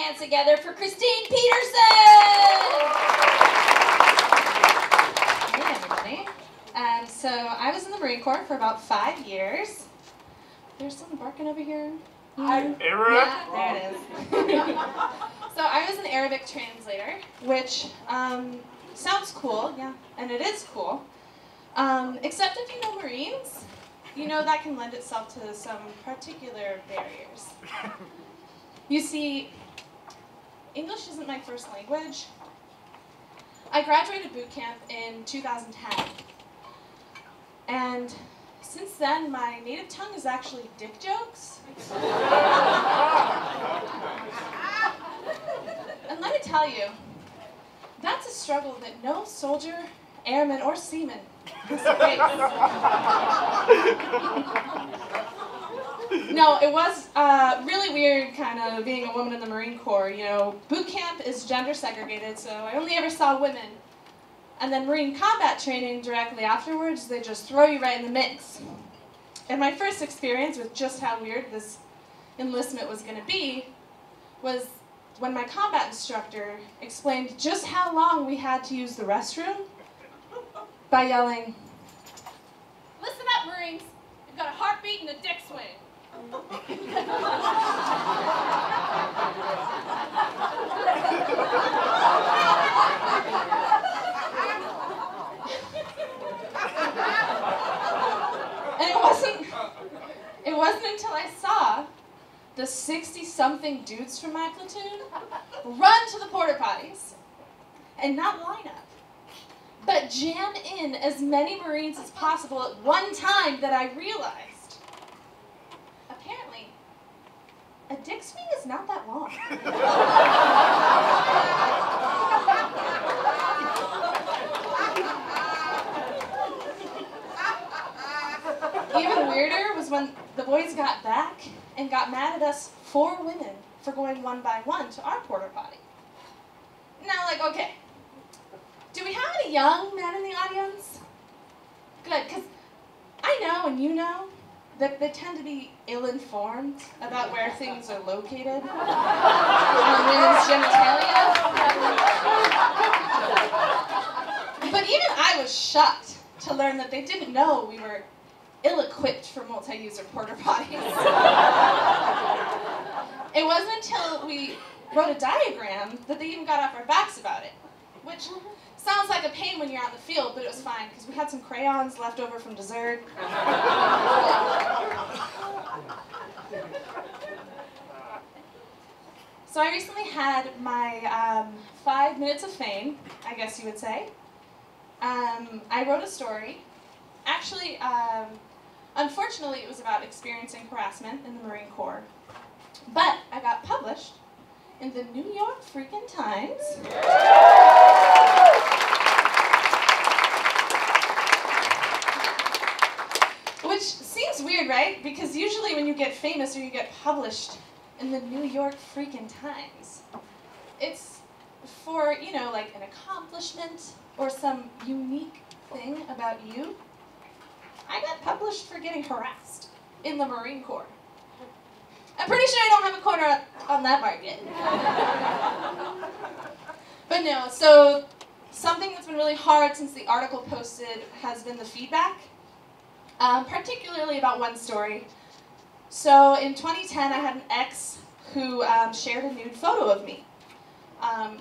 hands together for Cristine Pedersen! Hey everybody. So I was in the Marine Corps for about 5 years. There's someone barking over here. Arabic? Yeah, there it is. So I was an Arabic translator, which sounds cool, yeah, and it is cool. Except if you know Marines, you know that can lend itself to some particular barriers. You see, English isn't my first language. I graduated boot camp in 2010. And since then, my native tongue is actually dick jokes. And let me tell you, that's a struggle that no soldier, airman, or seaman has to face. No, it was really weird kind of being a woman in the Marine Corps. You know, boot camp is gender segregated, so I only ever saw women. And then Marine combat training directly afterwards, they just throw you right in the mix. And my first experience with just how weird this enlistment was going to be was when my combat instructor explained just how long we had to use the restroom by yelling, "Listen up, Marines, you've got a heartbeat and a dick swing." And it wasn't until I saw the 60-something dudes from my platoon run to the porta potties and not line up, but jam in as many Marines as possible at one time that I realized, apparently, a dick swing is not that long. Even weirder was when the boys got back and got mad at us 4 women for going one by one to our porta potty. Now, like, okay, do we have any young men in the audience? Good, because I know and you know that they tend to be ill-informed about where things are located on women's genitalia. But even I was shocked to learn that they didn't know we were ill-equipped for multi-user porta potties. It wasn't until we wrote a diagram that they even got off our backs about it, which sounds like a pain when you're out in the field, but it was fine because we had some crayons left over from dessert. So I recently had my 5 minutes of fame, I guess you would say. I wrote a story. Actually, unfortunately, it was about experiencing harassment in the Marine Corps. But I got published in the New York freaking Times. Which seems weird, right? Because usually when you get famous or you get published in the New York freaking Times, it's for, you know, like an accomplishment or some unique thing about you. I got published for getting harassed in the Marine Corps. I'm pretty sure I don't have a corner on that market. But no, so something that's been really hard since the article posted has been the feedback, particularly about one story. So in 2010, I had an ex who shared a nude photo of me.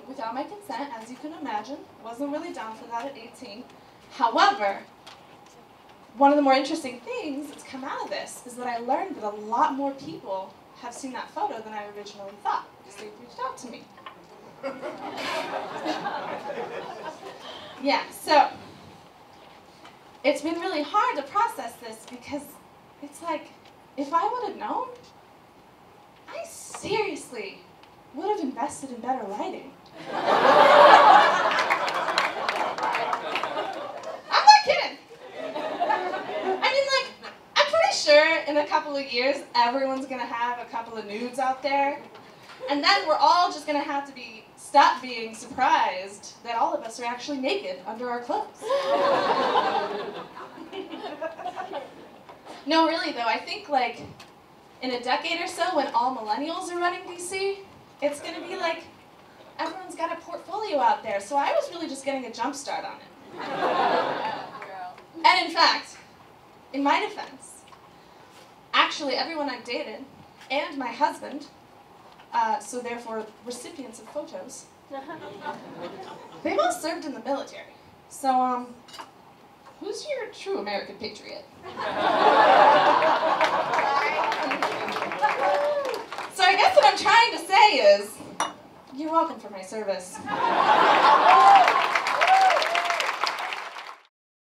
Without my consent, as you can imagine. Wasn't really down for that at 18. However, one of the more interesting things that's come out of this is that I learned that a lot more people have seen that photo than I originally thought, because they reached out to me. Yeah, so it's been really hard to process this because it's like, if I would have known, I seriously would have invested in better lighting. I'm not kidding. I mean, like, I'm pretty sure in a couple of years, everyone's going to have a couple of nudes out there. And then we're all just going to have to stop being surprised that all of us are actually naked under our clothes. No, really though, I think like in a decade or so when all millennials are running DC, it's going to be like everyone's got a portfolio out there, so I was really just getting a jump start on it. And in fact, in my defense, actually everyone I've dated, and my husband, so therefore recipients of photos, they've all served in the military. So, who's your true American patriot? So I guess what I'm trying to say is, you're welcome for my service.